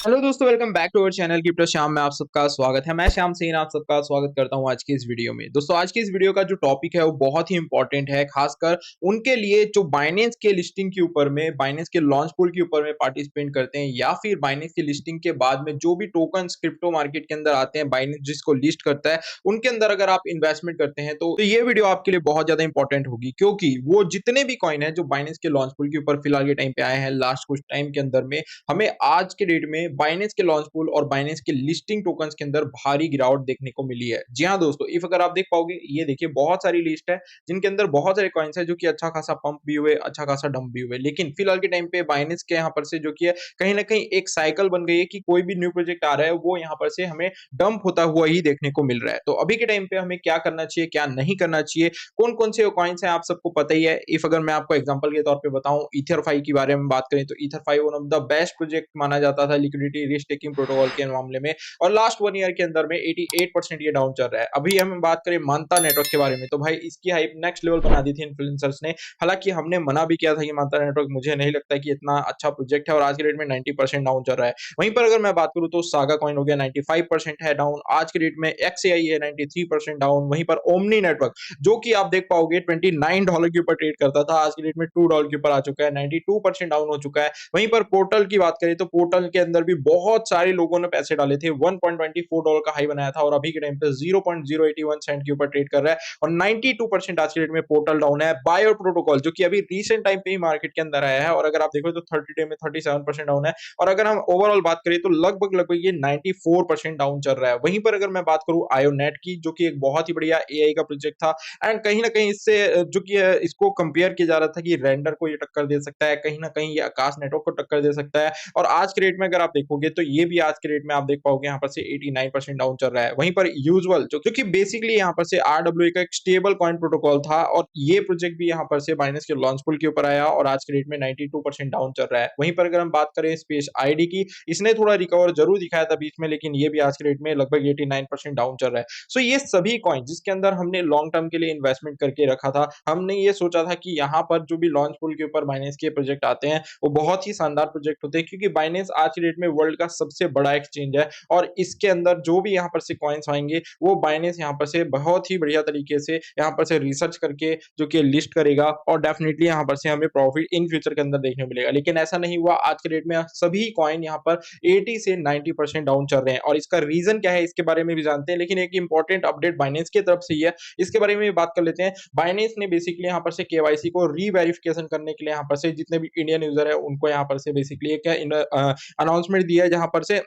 Hello दोस्तों, welcome back to our channel crypto Shyam में आप सबका स्वागत है। मैं श्याम सेन आप सबका स्वागत करता हूं आज की इस वीडियो में। दोस्तों, आज की इस वीडियो का जो टॉपिक है वो बहुत ही इंपॉर्टेंट है, खासकर उनके लिए जो बाइनेंस के लिस्टिंग के ऊपर में, बाइनेंस के लॉन्च पूल के ऊपर में पार्टिसिपेट करते हैं, या फिर बाइनेंस की लिस्टिंग के बाद में जो भी टोकन्स क्रिप्टो मार्केट के अंदर आते हैं, बाइनेंस जिसको लिस्ट करता है, उनके अंदर अगर आप इन्वेस्टमेंट करते हैं तो ये वीडियो आपके लिए बहुत ज्यादा इंपॉर्टेंट होगी, क्योंकि वो जितने भी कॉइन है जो बाइनेंस के लॉन्च पूल के ऊपर फिलहाल के टाइम पे आए हैं, लास्ट कुछ टाइम के अंदर में हमें आज के डेट में बाइनेंस के लॉन्च पूल और बाइनेंस के लिस्टिंग टोकन्स के अंदर भारी गिरावट देखने को मिली है। जी हाँ दोस्तों, इफ अगर आप देख पाओगे, ये देखिए बहुत सारी लिस्ट है जिनके अंदर बहुत सारे कॉइन्स है जो कि अच्छा खासा पंप भी हुए, अच्छा खासा डंप भी हुए। लेकिन फिलहाल के टाइम पे बाइनेंस के यहाँ पर से जो कि है कहीं ना कहीं एक साइकिल बन गई है कि कोई भी न्यू प्रोजेक्ट आ रहा है वो यहाँ पर से हमें डंप होता हुआ ही देखने को मिल रहा है। तो अभी के टाइम पे हमें क्या करना चाहिए, क्या नहीं करना चाहिए, कौन कौन से कॉइन्स हैं आप सबको पता ही है। इफ अगर मैं आपको एग्जांपल के तौर पे बताऊं, ईथरफाई के बारे में बात करें तो etherfi one of the best project माना जाता था लिक्विडिटी रिस्क टेकिंग प्रोटोकॉल के मामले में, और लास्ट 1 ईयर के अंदर में 88% ये डाउन चल रहा है। अभी हम बात करें मानता नेटवर्क के बारे में, तो भाई इसकी हाइप नेक्स्ट लेवल बना दी थी इन्फ्लुएंसर्स ने। हालांकि हमने मना भी किया था कि मानता नेटवर्क मुझे नहीं लगता कि इतना अच्छा प्रोजेक्ट है, और आज के डेट में 90% डाउन चल रहा है। वहीं पर अगर मैं बात करूं तो सागा कॉइन हो गया 95% है डाउन आज के डेट में, एक्सएआई है 93% डाउन। वहीं पर ओमनी नेटवर्क जो कि आप देख पाओगे $29 के ऊपर ट्रेड करता था, आज की डेट में $2 के ऊपर आ चुका है, 92% डाउन हो चुका है। वहीं पर पोर्टल की बात करें तो पोर्टल के अंदर भी बहुत सारे लोगों ने पैसे डाले थे, $1.24 का हाई बनाया था और अभी के टाइम पे 0.081 सेंट के ऊपर ट्रेड कर रहा है, और 92% आज के डेट में पोर्टल डाउन है। बायो प्रोटोकॉल जो कि अभी रिसेंट टाइम पे ही मार्केट के अंदर आया है, और अगर आप देखो तो 30 डे में 37% डाउन है, और अगर हम ओवरऑल बात करें तो लगभग लगभग ये 94% डाउन चल रहा है। वहीं पर अगर मैं बात करूं आयोनेट की, जो कि एक बहुत ही बढ़िया एआई का प्रोजेक्ट था, एंड कहीं ना कहीं इससे जो कि इसको कंपेयर किया जा रहा था कि रेंडर को ये टक्कर दे सकता है, कहीं ना कहीं ये आकाश नेटवर्क को टक्कर दे सकता है, और आज के रेट में अगर आप देखोगे तो ये भी आज के रेट में आप देख पाओगे यहाँ पर से 89% डाउन चल रहा है। वहीं पर यूजुअल जो क्योंकि बेसिकली यहाँ पर से आरडब्ल्यूए का एक स्टेबल कॉइन प्रोटोकॉल था, और ये प्रोजेक्ट भी यहाँ पर से बाइनेंस के लॉन्च पूल के ऊपर आया और आज के रेट में 92% डाउन चल रहा है। वहीं पर अगर हम बात करें स्पेस आईडी की, इसने थोड़ा रिकवर जरूर दिखाया था बीच में, लेकिन ये भी आज के रेट में लगभग 89% डाउन चल रहा है। सो ये सभी कॉइन जिसके अंदर हमने लॉन्ग टर्म के लिए इन्वेस्टमेंट करके रखा था, हमने ये सोचा था कि यहाँ पर जो भी लॉन्च पूल के ऊपर बाइनेंस के प्रोजेक्ट आते हैं वो बहुत ही शानदार प्रोजेक्ट होते हैं, क्योंकि बाइनेंस आज की डेट में वर्ल्ड का सबसे बड़ा एक्सचेंज है, और इसके अंदर जो भी यहाँ पर से कॉइन्स आएंगे वो बाइनेंस यहाँ पर से बहुत ही बढ़िया तरीके से यहाँ पर से रिसर्च करके जो कि लिस्ट करेगा, और डेफिनेटली यहाँ पर से हमें प्रॉफिट इन फ्यूचर के अंदर देखने को मिलेगा। लेकिन ऐसा नहीं हुआ, आज के डेट में सभी कॉइन यहाँ पर 80 से 90% डाउन चल रहे हैं, और इसका रीजन क्या है इसके बारे में भी जानते हैं। लेकिन एक इंपॉर्टेंट अपडेट बाइनेंस की तरफ से ही है, इसके बारे में भी बात कर लेते हैं। बाइनेंस ने बेसिकली यहाँ पर से केवाईसी को रीवेरिफिकेशन करने के लिए यहाँ पर से जितने भी इंडियन यूजर है उनको यहाँ पर से बेसिकली एक अनाउंसमेंट दिया है, जहां पर से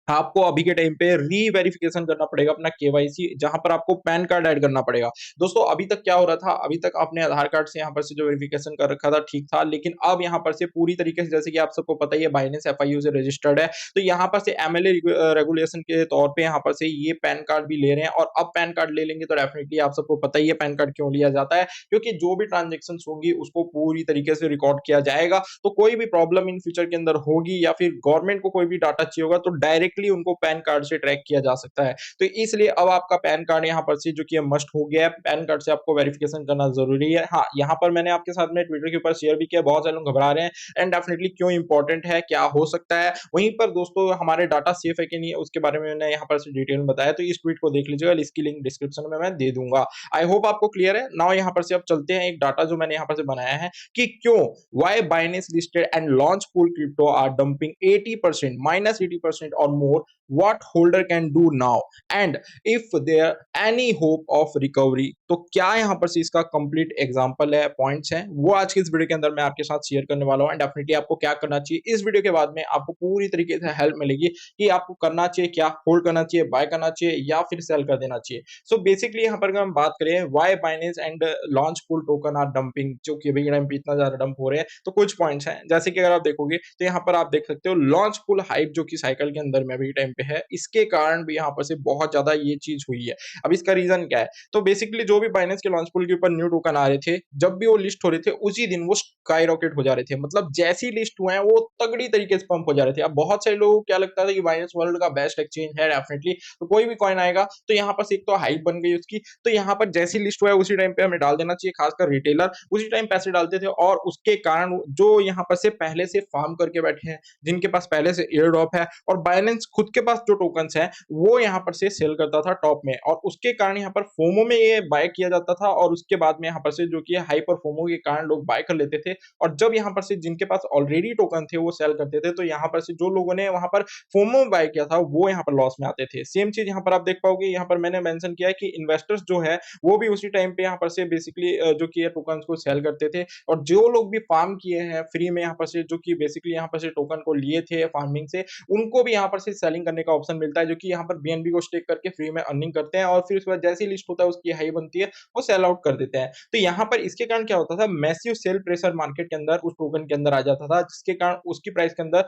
आपको अभी के टाइम पे री-वेरिफिकेशन करना पड़ेगा अपना केवाईसी, जहां पर आपको पैन कार्ड ऐड करना पड़ेगा। दोस्तों, अभी तक क्या हो रहा था, अभी तक आपने आधार कार्ड से यहाँ पर से जो वेरिफिकेशन कर रखा था ठीक था, लेकिन अब यहाँ पर से पूरी तरीके से, जैसे कि आप सबको पता ही है, बाइनेंस एफआईयू से रजिस्टर्ड है, तो यहाँ पर से एमएलए रेगुलेशन के तौर पे यहाँ पर से ये पैन कार्ड भी ले रहे हैं, और अब पैन कार्ड ले लेंगे तो डेफिनेटली आप सबको पता ही है पैन कार्ड क्यों लिया जाता है, क्योंकि जो भी ट्रांजेक्शन होगी उसको पूरी तरीके से रिकॉर्ड किया जाएगा। तो कोई भी प्रॉब्लम इन फ्यूचर के अंदर होगी, या फिर गवर्नमेंट को कोई भी डाटा चाहिए होगा, तो डायरेक्टली उनको पैन कार्ड से ट्रैक किया जा सकता है। तो इसलिए अब आपका पैन कार्ड यहाँ पर से जो कि मस्ट हो गया है, पैन कार्ड से आपको वेरिफिकेशन करना जरूरी है। हाँ, यहाँ पर मैंने आपके साथ में ट्विटर के ऊपर शेयर भी किया, बहुत सारे लोग घबरा रहे हैं, एंड डेफिनेटली क्यों इंपॉर्टेंट है, क्या हो सकता है। वहीं पर दोस्तों, हमारे डाटा सेफ है कि नहीं उसके बारे में मैंने यहाँ पर से डिटेल में बताया, तो इस ट्वीट को देख लीजिएगा, इसकी लिंक डिस्क्रिप्शन में मैं दे दूंगा। आई होप आपको क्लियर है। नाउ यहाँ पर से अब चलते हैं एक डाटा जो मैंने यहाँ पर से बनाया है कि क्यों, why Binance listed and launch pool crypto are dumping 80% -80% और मोर, what holder can do now and if there any hope of recovery। तो क्या यहाँ पर से इसका कंप्लीट एग्जांपल है, पॉइंट्स हैं, वो आज की इस वीडियो के अंदर मैं आपके साथ शेयर करने वाला हूँ। एंड डेफिनेटली आपको क्या करना चाहिए, इस वीडियो के बाद में आपको पूरी तरीके से हेल्प मिलेगी कि आपको करना चाहिए क्या, होल्ड करना चाहिए, बाय करना चाहिए, या फिर सेल कर देना चाहिए। सो बेसिकली यहाँ पर अगर हम बात करें why Binance and launch pool token are dumping, जो कि अभी टाइम पे इतना ज्यादा डंप हो रहे हैं, तो कुछ पॉइंट्स हैं, जैसे कि अगर आप देखोगे तो यहाँ पर आप देख सकते हो लॉन्च पूल हाइप जो कि साइकिल के अंदर में अभी टाइम पे है, इसके कारण भी यहाँ पर से बहुत ज़्यादा ये चीज़ हुई है। अब इसका रीज़न क्या है? तो बेसिकली जो भी बाइनेंस के लॉन्च पूल के ऊपर न्यू टोकन आ रहे थे, जब भी वो लिस्ट हो रहे थे, उसी दिन वो स्काईरॉकेट हो जा रहे थे। मतलब जैसे ही लिस्ट हुए हैं, वो तगड़ी तरीके से पंप हो जा रहे थे। अब बहुत सारे लोगों को क्या लगता था कि बाइनेंस वर्ल्ड का बेस्ट एक्सचेंज है डेफिनिटली, तो कोई भी कॉइन आएगा, तो यहाँ पर से एक तो हाइप बन गई उसकी, तो यहाँ पर जैसी लिस्ट हुआ है उसी टाइम पे हमें डाल देना चाहिए, खासकर रिटेलर उसी टाइम पैसे डालते थे और उसके कारण जो यहाँ पर से पहले से फार्म करके बैठे हैं, जिनके पास पहले से एयर ड्रॉप है और बाइनेंस खुद के पास जो टोकन्स हैं, वो यहाँ पर से सेल करता था टॉप में और उसके कारण यहाँ पर फोमो में ये बाय किया जाता था और उसके बाद में यहाँ पर से जो कि हाइप और फोमो के कारण लोग बाय कर लेते थे और जब यहाँ पर से जिनके पास ऑलरेडी टोकन थे वो सेल करते थे, तो यहाँ पर से जो लोगों ने वहां पर फोमो में बाय किया था वो यहाँ पर लॉस में आते थे। सेम चीज यहाँ पर आप देख पाओगे, यहाँ पर मैंने मेंशन किया है कि इन्वेस्टर्स जो है वो भी उसी टाइम पे यहाँ पर से बेसिकली जो कि टोकन को सेल करते थे और जो लोग भी फार्म किए हैं फ्री में यहाँ पर से, जो कि बेसिकली यहाँ पर से टोकन को लिए थे फार्मिंग से, उनको भी यहाँ पर से सेलिंग करने का ऑप्शन मिलता है, जो कि यहाँ पर बीएनबी को स्टेक करके फ्री में अर्निंग करते हैं और फिर उसके बाद जैसी लिस्ट होता है उसकी हाई बनती है, वो सेल आउट कर देते हैं। तो यहाँ पर इसके कारण क्या होता था, मैसिव सेल प्रेशर मार्केट के अंदर उस टोकन के अंदर आ जाता था, जिसके कारण उसकी प्राइस के अंदर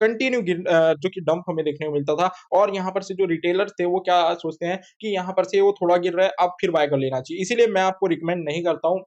कंटिन्यू जो कि डंप हमें देखने को मिलता था और यहाँ पर से जो रिटेलर्स थे वो क्या सोचते हैं कि यहाँ पर से वो थोड़ा गिर रहा है, अब फिर बाय कर लेना चाहिए। इसीलिए मैं आपको रिकमेंड नहीं करता हूँ,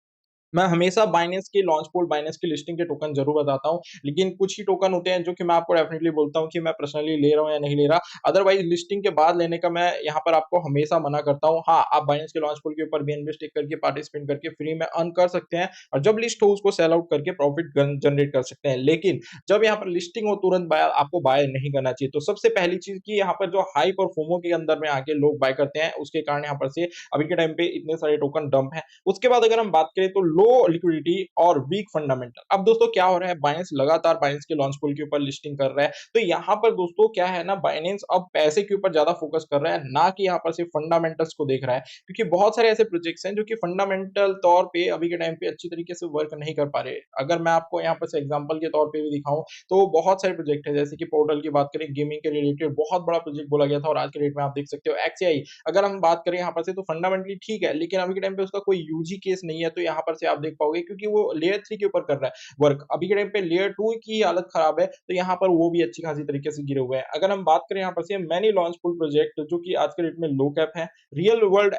मैं हमेशा बाइनेंस की लॉन्च पूल, बाइनेंस की लिस्टिंग के टोकन ज़रूर बताता हूँ, लेकिन कुछ ही टोकन होते हैं जो कि मैं आपको डेफिनिटली बोलता हूँ कि मैं पर्सनली ले रहा हूँ या नहीं ले रहा। अदरवाइज़ लिस्टिंग के बाद लेने का मैं यहाँ पर आपको हमेशा मना करता हूँ। हाँ, आप बाइनेंस के लॉन्च पूल के ऊपर बीएनबी स्टेक करके पार्टिसिपेट करके फ्री में अर्न कर सकते हैं और जब लिस्ट हो उसको सेल आउट करके प्रॉफिट गन जनरेट कर सकते हैं। लेकिन जब यहाँ पर लिस्टिंग हो तुरंत बाय आपको बाय नहीं करना चाहिए। तो सबसे पहली चीज़ कि यहाँ पर जो हाइप और फोमो के अंदर में आके लोग बाय करते हैं, उसके कारण यहाँ पर से अभी के टाइम पे इतने सारे टोकन डंप हैं। उसके बाद अगर हम बात करें तो लो लिक्विडिटी और वीक फंडामेंटल। अब दोस्तों क्या हो रहा है, बाइनेंस लगातार बाइनेंस के लॉन्च पूल के ऊपर लिस्टिंग कर रहा है, तो यहाँ पर दोस्तों क्या है ना, बाइनेंस अब पैसे के ऊपर ज्यादा फोकस कर रहा है, ना कि यहाँ पर सिर्फ फंडामेंटल्स को देख रहा है, क्योंकि बहुत सारे ऐसे प्रोजेक्ट्स हैं जो कि फंडामेंटल तौर पे अभी के टाइम पे अच्छी तरीके से वर्क नहीं कर पा रहे। अगर मैं आपको यहाँ पर से एग्जांपल के तौर पे भी दिखाऊं तो बहुत सारे प्रोजेक्ट है, जैसे कि पोर्टल की बात करें, गेमिंग के रिलेटेड बहुत बड़ा प्रोजेक्ट बोला गया था और आज के डेट में आप देख सकते हो एक्सआई। अगर हम बात करें यहाँ पर से तो फंडामेंटली ठीक है, लेकिन अभी के टाइम पे उसका कोई यूजी केस नहीं है, तो यहाँ पर से आप देख पाओगे क्योंकि वो लेयर 3 के ऊपर कर रहा है वर्क। अभी के टाइम पे लेयर 2 की हालत खराब है, तो यहाँ पर वो भी अच्छी खासी तरीके से गिरे हुए हैं। अगर हम बात करें यहाँ पर से मैनी लॉन्च फुल प्रोजेक्ट जो कि आज के डेट में लो कैप है, रियल वर्ल्ड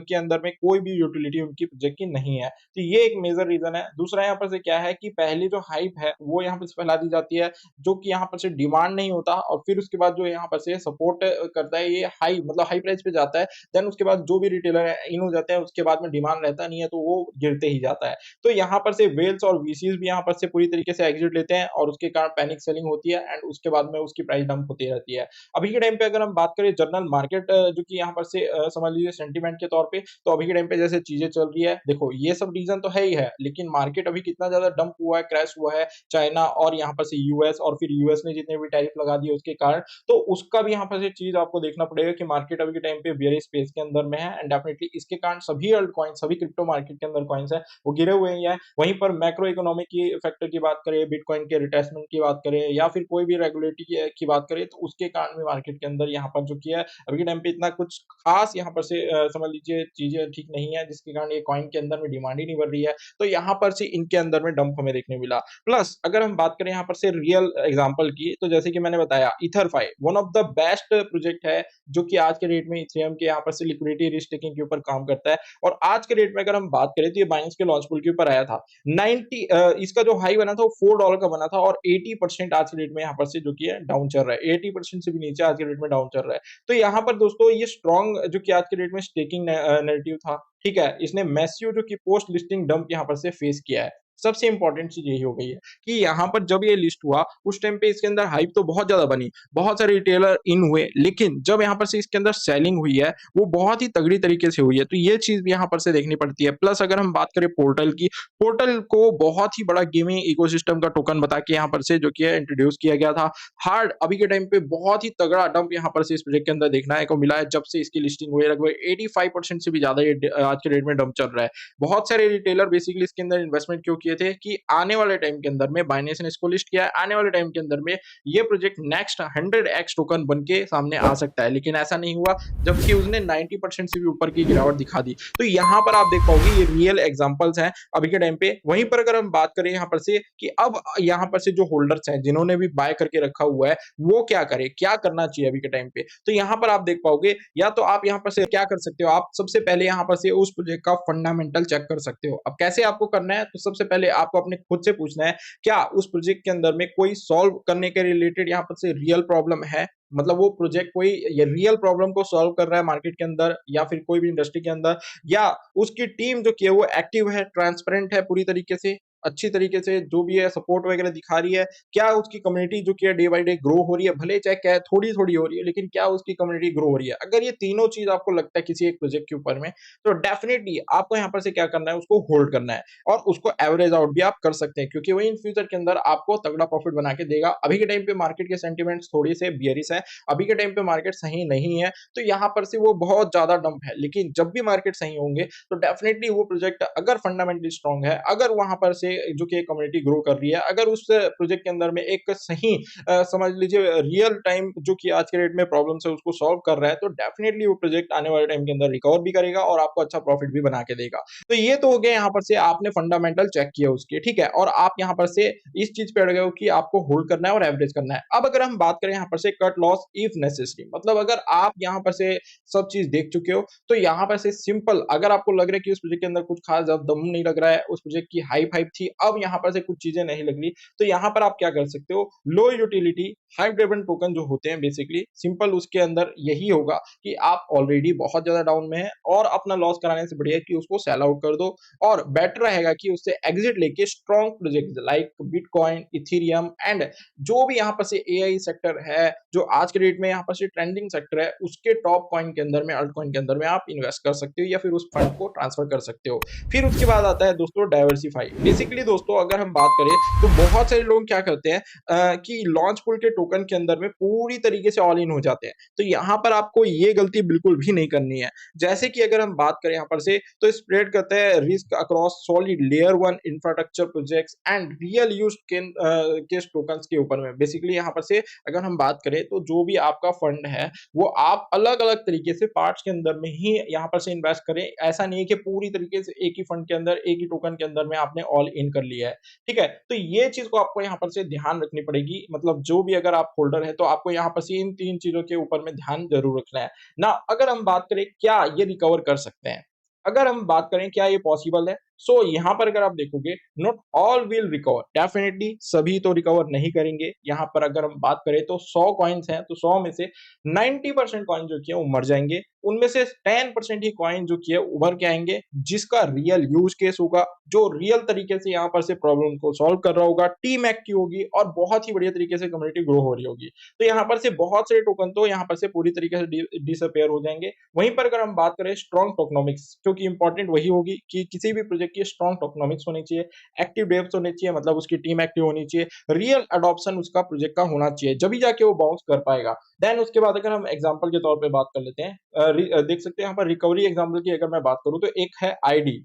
के अंदर में कोई भी यूटिलिटी उनकी प्रोजेक्ट की नहीं है, तो ये एक मेजर रीजन है। दूसरा यहाँ पर से क्या है कि पहले जो हाइप है वो यहाँ पर से फैला दी जाती है, जो कि यहाँ पर से डिमांड नहीं होता और फिर उसके बाद जो यहाँ पर से सपोर्ट करता है, ये हाई मतलब हाई प्राइस पे जाता है, देन उसके बाद जो भी रिटेलर है इन हो जाते हैं, उसके बाद में डिमांड रहता नहीं है तो वो गिरते ही जाता है। तो यहाँ पर से वेल्स और वीसीज भी यहाँ पर से पूरी तरीके से एग्जिट लेते हैं और उसके कारण पैनिक सेलिंग होती है एंड उसके बाद में उसकी प्राइस डंप होती रहती है। अभी के टाइम पे अगर हम बात करें जनरल मार्केट जो कि यहाँ पर से समझ लीजिए सेंटीमेंट के तौर पे, तो अभी के टाइम पे जैसे चीजें चल रही है, देखो ये सब रीजन तो है ही है, लेकिन मार्केट अभी कितना ज्यादा डंप हुआ है, क्रैश हुआ है, चाइना और यहाँ पर से यूएस और फिर यूएस ने जितने भी टैरिफ लगा दिए उसके कारण, तो उसका भी यहाँ पर से चीज आपको देखना पड़ेगा कि मार्केट अभी के टाइम पे बेयरिश स्पेस के अंदर में है एंड डेफिनेटली इसके कारण सभी अल्ट कॉइन, सभी क्रिप्टो मार्केट के अंदर कॉइन्स है वो गिरे हुए ही हैं। वहीं पर मैक्रो इकोनॉमिक की फैक्टर की बात करें, बिटकॉइन के रिट्रेसमेंट की बात करें या फिर कोई भी रेगुलेटरी की बात करें, तो उसके कारण भी मार्केट के अंदर यहाँ पर जो किया है अभी के टाइम पे इतना कुछ खास यहाँ पर से समझ लीजिए चीजें ठीक नहीं है, जिसके कारण ये कॉइन के अंदर में डिमांड ही नहीं बढ़ रही है, तो यहाँ पर से इनके अंदर में डंप हमें देखने मिला। प्लस अगर हम बात करें यहाँ पर से रियल एग्जाम्पल की, तो जैसे कि मैंने बताया etherfi one of the best project है जो कि आज के रेट में इथेरियम के यहाँ पर से लिक्विडिटी रिस्क टेकिंग के ऊपर काम करता है और आज के रेट में अगर हम बात करें तो ये बाइनेंस के लॉन्च पूल के ऊपर आया था 90 इसका जो हाई बना था वो $4 का बना था और 80% आज के डेट में यहाँ पर से जो कि है डाउन चल रहा है, 80% से भी नीचे आज के डेट में डाउन चल रहा है। तो यहाँ पर दोस्तों ये स्ट्रॉन्ग जो कि आज के डेट में स्टेकिंग नैरेटिव था, ठीक है, इसने मैसिव जो कि पोस्ट लिस्टिंग डंप यहाँ पर से फेस किया है। सबसे इंपॉर्टेंट चीज यही हो गई है कि यहाँ पर जब ये लिस्ट हुआ उस टाइम पे इसके अंदर हाइप तो बहुत ज्यादा बनी, बहुत सारे रिटेलर इन हुए, लेकिन जब यहाँ पर से इसके अंदर सेलिंग हुई है वो बहुत ही तगड़ी तरीके से हुई है, तो ये चीज भी यहाँ पर से देखनी पड़ती है। प्लस अगर हम बात करें पोर्टल की, पोर्टल को बहुत ही बड़ा गेमिंग इकोसिस्टम का टोकन बता के यहाँ पर से जो कि है इंट्रोड्यूस किया गया था। हार्ड अभी के टाइम पे बहुत ही तगड़ा डंप यहाँ पर से इस प्रोजेक्ट के अंदर देखने को मिला है, जब से इसकी लिस्टिंग हुई है लगभग 85% से भी ज्यादा ये आज के डेट में डंप चल रहा है। बहुत सारे रिटेलर बेसिकली इसके अंदर इन्वेस्टमेंट क्यों किए थे कि आने वाले टाइम के अंदर में बाइनेंस ने इसको लिस्ट किया है, आने वाले टाइम के अंदर में ये प्रोजेक्ट नेक्स्ट 100x टोकन बन के सामने आ सकता है, लेकिन ऐसा नहीं हुआ, जबकि उसने 90% से भी ऊपर की गिरावट दिखा दी। तो यहाँ पर आप देख पाओगे ये रियल एग्जांपल्स हैं अभी के टाइम पे। वहीं पर अगर हम बात करें यहाँ पर से कि अब यहाँ पर से जो होल्डर्स हैं, जिन्होंने भी बाय करके रखा हुआ है, वो क्या करें, क्या करना चाहिए अभी के टाइम पे? तो यहाँ पर आप देख पाओगे, या तो आप यहाँ पर से क्या कर सकते हो, आप सबसे पहले यहाँ पर से उस प्रोजेक्ट का फंडामेंटल चेक कर सकते हो। अब कैसे आपको करना है? तो सबसे पहले आपको अपने खुद से पूछना है, क्या उस प्रोजेक्ट के अंदर में कोई सॉल्व करने के रिलेटेड यहाँ पर से रियल प्रॉब्लम है? मतलब वो प्रोजेक्ट कोई ये रियल प्रॉब्लम को सॉल्व कर रहा है मार्केट के अंदर या फिर कोई भी इंडस्ट्री के अंदर, या उसकी टीम जो कि है वो एक्टिव है, ट्रांसपेरेंट है पूरी तरीके से, अच्छी तरीके से जो भी है सपोर्ट वगैरह दिखा रही है, क्या उसकी कम्युनिटी जो कि है डे बाय डे ग्रो हो रही है, भले चाहे क्या थोड़ी-थोड़ी हो रही है, लेकिन क्या उसकी कम्युनिटी ग्रो हो रही है? अगर ये तीनों चीज़ आपको लगता है किसी एक प्रोजेक्ट के ऊपर में, तो डेफिनिटली आपको यहाँ पर से क्या करना है, उसको होल्ड करना है और उसको एवरेज आउट भी आप कर सकते हैं, क्योंकि वो इन फ्यूचर के अंदर आपको तगड़ा प्रॉफिट बना के देगा। अभी के टाइम पे मार्केट के सेंटिमेंट्स थोड़े से बियरिश है, अभी के टाइम पे मार्केट सही नहीं है, तो यहाँ पर से वो बहुत ज़्यादा डंप है, लेकिन जब भी मार्केट सही होंगे, तो डेफिनिटली वो प्रोजेक्ट अगर फंडामेंटली स्ट्रांग है, अगर वहाँ पर से जो कि कम्युनिटी ग्रो कर रही है, अगर उस प्रोजेक्ट के अंदर में एक सही समझ लीजिए रियल टाइम जो कि आज के डेट में प्रॉब्लम्स है उसको सॉल्व कर रहा है, तो डेफिनिटली वो प्रोजेक्ट आने वाले टाइम के अंदर रिकवर भी करेगा और आपको अच्छा प्रॉफिट भी बना के देगा। तो ये तो हो गया यहाँ पर से आपने फंडामेंटल चेक किया उसके, ठीक है? और आप यहाँ पर से इस चीज पे अड़ गए हो कि आपको होल्ड करना है और एवरेज करना है। अब अगर हम बात करें यहाँ पर से कट लॉस इफ नेसेसरी, मतलब अगर आप यहाँ पर से सब चीज देख चुके हो, तो यहाँ पर से सिंपल अगर आपको लग रहा है कि उस प्रोजेक्ट के अंदर कुछ खास दम नहीं लग रहा है, उस प्रोजेक्ट की हाइप हाइप थी, अब यहाँ पर से कुछ चीजें नहीं लग रही, तो यहाँ पर आप क्या कर सकते हो, लो यूटिलिटी हाई ड्रिवन टोकन जो होते हैं बेसिकली सिंपल उसके अंदर यही होगा कि आप ऑलरेडी बहुत ज्यादा डाउन में है और अपना लॉस कराने से बढ़िया कि उसको सेल आउट कर दो, और बेटर रहेगा कि उससे एग्जिट लेके strong project like bitcoin, Ethereum and जो भी यहाँ पर से एआई सेक्टर है, जो आज के डेट में यहाँ पर से ट्रेंडिंग सेक्टर है, उसके टॉप कॉइन के अंदर में, अल्ट कॉइन के अंदर में आप इन्वेस्ट कर सकते हो या फिर उस फंड को ट्रांसफर कर सकते हो। फिर उसके बाद आता है दोस्तों डाइवर्सिफाई। बेसिकली दोस्तों अगर हम बात करें तो बहुत सारे लोग क्या करते हैं कि लॉन्च पूल के टोकन के अंदर में पूरी तरीके से ऑल इन हो जाते हैं, तो यहाँ पर आपको ये गलती बिल्कुल भी नहीं करनी है। जैसे कि अगर हम बात करें यहाँ पर से, तो स्प्रेड करते हैं risk across solid layer one infrastructure projects and real use case tokens के ऊपर में। बेसिकली यहाँ पर से अगर हम बात करें तो जो भी आपका फंड है वो आप अलग अलग तरीके से पार्ट्स के अंदर में ही यहाँ पर से इन्वेस्ट करें। ऐसा नहीं है कि पूरी तरीके से एक ही फंड के अंदर, एक ही टोकन के अंदर में आपने ऑल इन कर लिया है, ठीक है? तो ये चीज को आपको यहाँ पर से ध्यान रखनी पड़ेगी, मतलब जो भी अगर आप होल्डर है तो आपको यहाँ पर से इन तीन चीजों के ऊपर में ध्यान जरूर रखना है ना। अगर हम बात करें क्या ये रिकवर कर सकते हैं, अगर हम बात करें क्या ये पॉसिबल है, सो यहाँ पर अगर आप देखोगे not all will recover, definitely सभी तो रिकवर नहीं करेंगे। यहाँ पर अगर हम बात करें तो 100 कॉइन्स हैं तो 100 में से 90% कॉइन जो कि है वो मर जाएंगे, उनमें से 10% ही कॉइन जो कि है उभर के आएंगे, जिसका रियल यूज केस होगा, जो रियल तरीके से यहाँ पर से प्रॉब्लम को सॉल्व कर रहा होगा, टीम एक्टिव होगी और बहुत ही बढ़िया तरीके से कम्युनिटी ग्रो हो रही होगी। तो यहाँ पर से बहुत सारे टोकन तो यहाँ पर से पूरी तरीके से डिसअपेयर हो जाएंगे। वहीं पर अगर हम बात करें स्ट्रॉन्ग टोकनोमिक्स, क्योंकि इंपॉर्टेंट वही होगी कि किसी भी प्रोजेक्ट की स्ट्रॉन्ग टोकनोमिक्स होनी चाहिए, एक्टिव डेव्स होने चाहिए, मतलब उसकी टीम एक्टिव होनी चाहिए, रियल अडॉप्शन उसका प्रोजेक्ट का होना चाहिए, जब जाके वो बाउंस कर पाएगा। देन उसके बाद अगर हम एग्जांपल के तौर पे बात कर लेते हैं, देख सकते हैं यहाँ पर रिकवरी एग्जांपल की अगर मैं बात करूं तो एक है आईडी,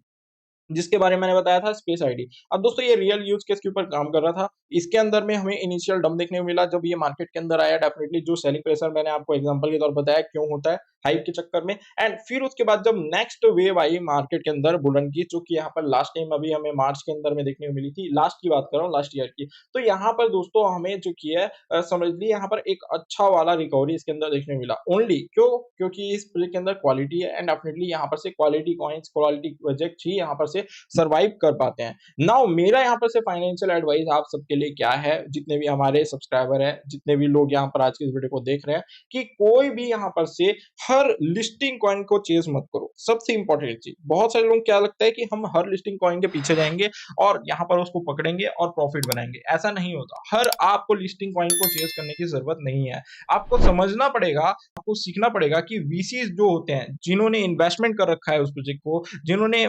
जिसके बारे में मैंने बताया था स्पेस आईडी। अब दोस्तों ये रियल यूज केस के ऊपर काम कर रहा था, इसके अंदर में हमें इनिशियल डम देखने को मिला जब ये मार्केट के अंदर आया, डेफिनेटली जो सेलिंग प्रेशर मैंने आपको एग्जांपल के तौर पर बताया क्यों होता है हाइप के चक्कर में, एंड फिर उसके बाद जब नेक्स्ट वेव आई मार्केट के अंदर बुलन की, जो कि यहाँ पर लास्ट टाइम अभी हमें मार्च के अंदर में देखने को मिली थी, लास्ट की बात कर रहा हूँ, लास्ट ईयर की। तो यहाँ पर दोस्तों हमें जो किया है समझ ली यहाँ पर एक अच्छा वाला रिकवरी इसके अंदर देखने को मिला, ओनली क्यों, क्योंकि इस प्रोजेक्ट के अंदर क्वालिटी है एंड डेफिनेटली यहाँ पर से क्वालिटी कॉइन्स, क्वालिटी प्रोजेक्ट ही यहाँ पर से सर्वाइव कर पाते हैं। नाउ मेरा यहाँ पर से फाइनेंशियल एडवाइस आप सबके लिए क्या है, जितने भी हमारे सब्सक्राइबर हैं, जितने भी लोग यहाँ पर आज की इस वीडियो को देख रहे हैं, कि कोई भी यहाँ पर से हर लिस्टिंग कॉइन को चेज मत करो। सबसे इंपॉर्टेंट चीज, बहुत सारे लोग क्या लगता है कि हम हर लिस्टिंग कॉइन के पीछे जाएंगे और यहाँ पर उसको पकड़ेंगे और प्रॉफिट बनाएंगे, ऐसा नहीं होता। हर आपको लिस्टिंग कॉइन को चेज करने की जरूरत नहीं है। आपको समझना पड़ेगा, आपको सीखना पड़ेगा कि वीसीज जो होते हैं, जिन्होंने इन्वेस्टमेंट कर रखा है उस प्रोजेक्ट को,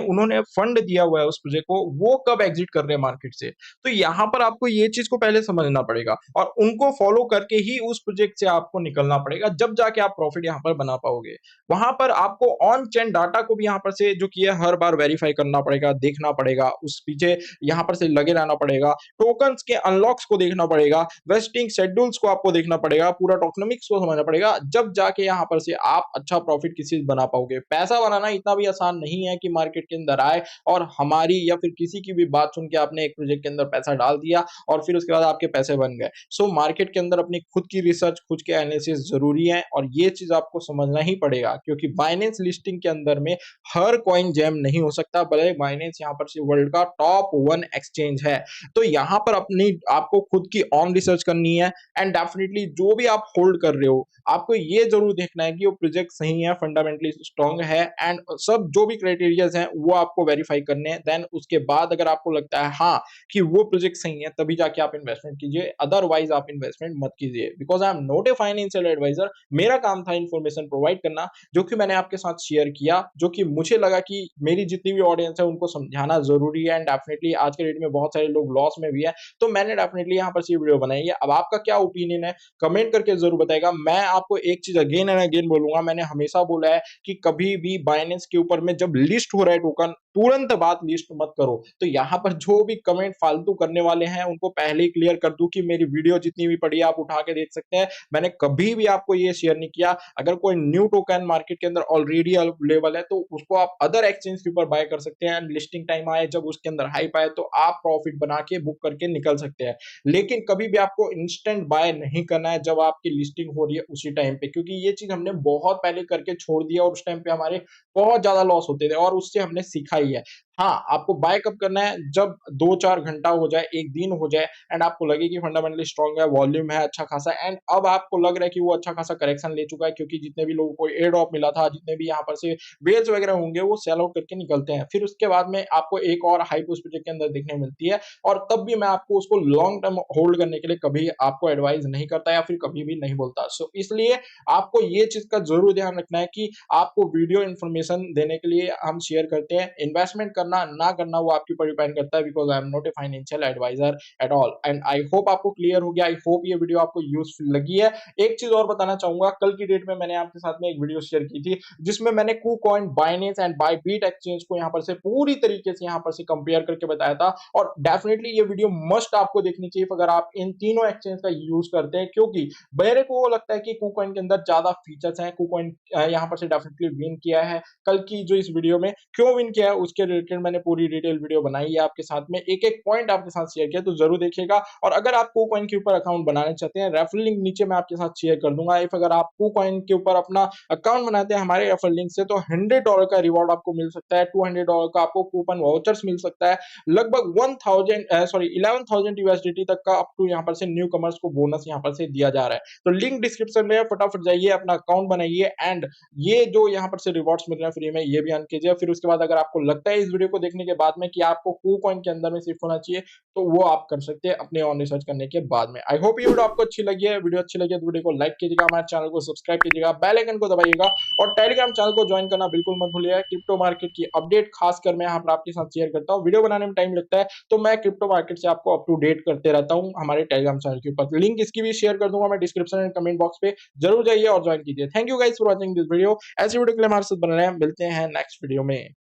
उन्होंने फंड दिया हुआ है उस प्रोजेक्ट को, वो कब एग्जिट कर रहे हैं मार्केट से। तो यहाँ पर आपको ये चीज को पहले समझना पड़ेगा और उनको फॉलो करके ही उस प्रोजेक्ट से आपको निकलना पड़ेगा, जब जाके आप प्रॉफिट यहाँ पर बना पाओगे। पाओगे। वहाँ पर आपको ऑन चेन डाटा को भी यहाँ पर से जो कि है हर बार वेरीफाई करना पड़ेगा, देखना पड़ेगा, उस पीछे यहाँ पर से लगे रहना पड़ेगा, टोकन्स के अनलॉक्स को देखना पड़ेगा, वेस्टिंग शेड्यूल्स को आपको देखना पड़ेगा, पूरा टोकनॉमिक्स को समझना पड़ेगा, जब जाके यहाँ पर से आप अच्छा प्रॉफिट किसी से बना पाओगे। पैसा बनाना इतना भी आसान नहीं है कि मार्केट के अंदर आए और हमारी या फिर किसी की भी बात सुन के आपने एक प्रोजेक्ट के अंदर पैसा डाल दिया और फिर उसके बाद आपके पैसे बन गए। सो मार्केट के अंदर अपनी खुद की रिसर्च, खुद के एनालिसिस ज़रूरी है और ये चीज़ आपको समझना ही पड़ेगा क्योंकि बाइनेंस लिस्टिंग के अंदर में हर कॉइन जेम नहीं हो सकता, भले बाइनेंस यहाँ पर से वर्ल्ड का टॉप 1 एक्सचेंज है। तो यहाँ पर अपनी आपको खुद की ऑन रिसर्च करनी है एंड डेफिनिटली जो भी आप होल्ड कर रहे हो, आपको ये ज़रूर देखना है कि वो प्रोजेक्ट सही है, फंडामेंटली स्ट्रांग है एंड सब जो भी क्राइटेरियाज़ हैं, वो आपको वेरीफाई करने हैं। देन उसके बाद अगर आपको लगता है हाँ, कि वो प्रोजेक्ट सही है, तभी जाके आप इन्वेस्टमेंट कीजिए, अदरवाइज़ आप इन्वेस्टमेंट मत कीजिए। Because I am not a financial advisor, मेरा काम था इन्फॉर्मेशन प्रोवाइड करना, जो कि मैंने आपके साथ शेयर किया, जो कि मुझे लगा कि मेरी जितनी भी ऑडियंस है, उनको समझाना ज़रूरी है एंड डेफिनिटली आज के डेट में बहुत सारे लोग लॉस में भी हैं, तो मैंने डेफिनिटली यहाँ पर से ये वीडियो बनाई है। अब आपका क्या ओपिनियन है, कमेंट करके ज़रूर बताइएगा। मैं आपको एक चीज़ अगेन एंड अगेन बोलूँगा, मैंने हमेशा बोला है कि कभी भी बाइनेंस के ऊपर में जब लिस्ट हो रहा है टोकन, तुरंत बाद लिस्ट मत करो। तो यहाँ पर जो भी कमेंट फालतू करने वाले हैं, उनको पहले ही क्लियर कर दूँ कि मेरी वीडियो जितनी भी पड़ी है, आप उठा के देख सकते हैं। मैंने कभी भी आपको ये शेयर नहीं किया। अगर कोई न्यू टोकन मार्केट के अंदर ऑलरेडी अवेलेबल है, तो उसको आप अदर एक्सचेंज के ऊपर बाय कर सकते हैं एंड लिस्टिंग टाइम आए, जब उसके अंदर हाइप आए, तो आप प्रॉफिट बना के बुक करके निकल सकते हैं। लेकिन कभी भी आपको इंस्टेंट बाय नहीं करना है जब आपकी लिस्टिंग हो रही है उसी टाइम पे, क्योंकि ये चीज़ हमने बहुत पहले करके छोड़ दिया और उस टाइम पे हमारे बहुत ज़्यादा लॉस होते थे और उससे हमने सीखा ही है। हाँ, आपको बाय कब करना है, जब 2-4 घंटा हो जाए, 1 दिन हो जाए एंड आपको लगे कि फंडामेंटली स्ट्रांग है, वॉल्यूम है अच्छा खासा एंड अब आपको लग रहा है कि वो अच्छा खासा करेक्शन ले चुका है, क्योंकि जितने भी लोगों को एयर ड्रॉप मिला था, जितने भी यहाँ पर से वेल्स वगैरह होंगे, वो सेल आउट करके निकलते हैं। फिर उसके बाद में आपको एक और हाइप उस प्रोजेक्ट के अंदर देखने मिलती है और तब भी मैं आपको उसको लॉन्ग टर्म होल्ड करने के लिए कभी आपको एडवाइस नहीं करता या फिर कभी भी नहीं बोलता। सो इसलिए आपको ये चीज़ का ज़रूर ध्यान रखना है कि आपको वीडियो इन्फॉर्मेशन देने के लिए हम शेयर करते हैं। इन्वेस्टमेंट करना, ना करना वो आपके ऊपर डिपेंड करता है, because I am not a financial advisor at all and I hope आपको क्लियर हो गया। आई होप ये वीडियो आपको यूज़फुल लगी है। एक चीज़ और बताना चाहूँगा, कल की डेट में मैंने आपके साथ में एक वीडियो शेयर की थी, जिसमें मैंने KuCoin, बाइनेंस एंड बायबीट एक्सचेंज को यहाँ पर से पूरी तरीके से यहाँ पर से कंपेयर करके बताया था और डेफिनिटली ये वीडियो मस्ट आपको देखनी चाहिए अगर आप इन तीनों एक्सचेंज का यूज़ करते हैं, क्योंकि मेरे को वो लगता है कि KuCoin के अंदर ज़्यादा फीचर्स हैं। KuCoin यहाँ पर से डेफिनिटली विन किया है। कल की जो इस वीडियो में क्यों विन किया है, उसके रिलेटेड मैंने पूरी डिटेल वीडियो बनाई है आपके साथ में, एक-एक पॉइंट आपके साथ शेयर किया, तो ज़रूर देखिएगा। और अगर आप KuCoin के ऊपर अकाउंट बनाना चाहते हैं, रेफरल लिंक नीचे मैं आपके साथ शेयर कर दूँगा। इफ अगर आप KuCoin के ऊपर अपना अकाउंट बनाते हैं हमारे रेफरल लिंक से, तो $100 का रिवॉर्ड आपको मिल सकता है, $200 का आपको कूपन वाउचर्स मिल सकता है, लगभग 11,000 यूएसडीटी तक का अप टू यहाँ पर से न्यू कमर्स को बोनस यहाँ पर से दिया जा रहा है। तो लिंक डिस्क्रिप्शन में है, फटाफट जाइए, अपना अकाउंट बनाइए एंड ये जो यहाँ पर से रिवॉर्ड्स मिल रहे हैं फ्री में, ये भी अर्न कीजिए। फिर उसके बाद अगर आपको लगता है इस वीडियो को देखने के बाद में कि आपको KuCoin के अंदर में शिफ्ट होना चाहिए, तो वो आप कर सकते हैं अपने ऑन रिसर्च करने के बाद में। आई होप ये वीडियो आपको अच्छी लगी है। वीडियो अच्छी लगी है तो वीडियो को लाइक कीजिएगा, हमारे चैनल को सब्सक्राइब कीजिएगा, बेल आइकन को दबाइएगा और टेलीग्राम चैनल को ज्वाइन करना बिल्कुल मत भूलिएगा। क्रिप्टो मार्केट की अपडेट खासकर मैं यहाँ पर आपके साथ शेयर करता हूँ। वीडियो बनाने में टाइम लगता है, तो मैं क्रिप्टो मार्केट से आपको अप टू डेट करते रहता हूँ हमारे टेलीग्राम चैनल के ऊपर। लिंक इसकी भी शेयर कर दूंगा मैं डिस्क्रिप्शन एंड कमेंट बॉक्स पे, जरूर जाइए और ज्वाइन कीजिए। Thank you guys for watching this video. ऐसी वीडियो के लिए हमारे साथ बने रहें, मिलते हैं नेक्स्ट वीडियो में।